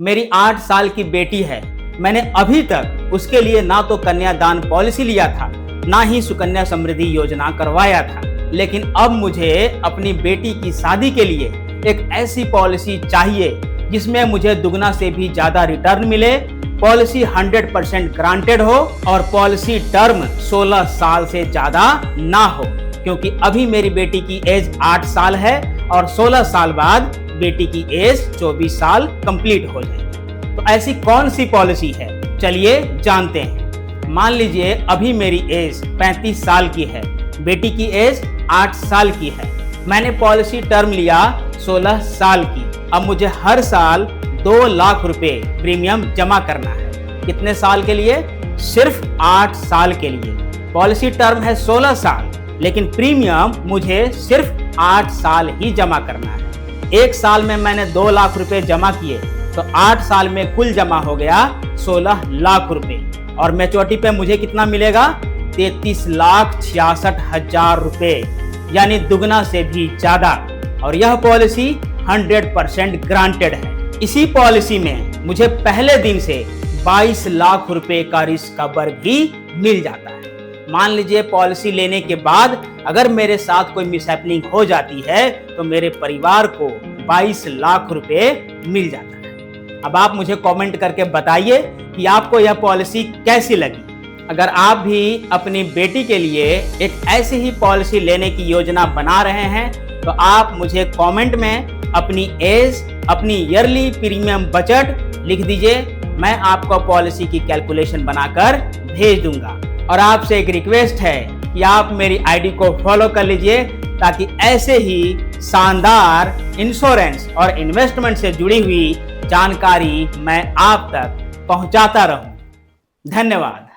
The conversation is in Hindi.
मेरी 8 साल की बेटी है। मैंने अभी तक उसके लिए ना तो कन्यादान पॉलिसी लिया था, ना ही सुकन्या समृद्धि योजना करवाया था। लेकिन अब मुझे अपनी बेटी की शादी के लिए एक ऐसी पॉलिसी चाहिए जिसमें मुझे दुगना से भी ज्यादा रिटर्न मिले, पॉलिसी 100% ग्रांटेड हो और पॉलिसी टर्म 16 साल से ज्यादा ना हो, क्योंकि अभी मेरी बेटी की एज 8 साल है और 16 साल बाद बेटी की एज 24 साल कंप्लीट हो जाएगी। तो ऐसी कौन सी पॉलिसी है, चलिए जानते हैं। मान लीजिए अभी मेरी एज 35 साल की है, बेटी की एज 8 साल की है। मैंने पॉलिसी टर्म लिया 16 साल की। अब मुझे हर साल 2 लाख रुपए प्रीमियम जमा करना है। कितने साल के लिए? सिर्फ 8 साल के लिए। पॉलिसी टर्म है 16 साल, लेकिन प्रीमियम मुझे सिर्फ 8 साल ही जमा करना है। एक साल में मैंने 2 लाख रुपए जमा किए तो 8 साल में कुल जमा हो गया 16 लाख रुपए और मैच्योरिटी पे मुझे कितना मिलेगा? 33,66,000 रुपए, यानी दुगना से भी ज्यादा। और यह पॉलिसी 100% ग्रांटेड है। इसी पॉलिसी में मुझे पहले दिन से 22 लाख रुपए का रिस्क कवर भी मिल जाता है। मान लीजिए पॉलिसी लेने के बाद अगर मेरे साथ कोई मिसहैपनिंग हो जाती है तो मेरे परिवार को 22 लाख रुपए मिल जाता है। अब आप मुझे कमेंट करके बताइए कि आपको यह पॉलिसी कैसी लगी। अगर आप भी अपनी बेटी के लिए एक ऐसी ही पॉलिसी लेने की योजना बना रहे हैं तो आप मुझे कमेंट में अपनी एज, अपनी ईयरली प्रीमियम बजट लिख दीजिए। मैं आपको पॉलिसी की कैलकुलेशन बनाकर भेज दूंगा। और आपसे एक रिक्वेस्ट है कि आप मेरी आईडी को फॉलो कर लीजिए ताकि ऐसे ही शानदार इंश्योरेंस और इन्वेस्टमेंट से जुड़ी हुई जानकारी मैं आप तक पहुंचाता रहूं। धन्यवाद।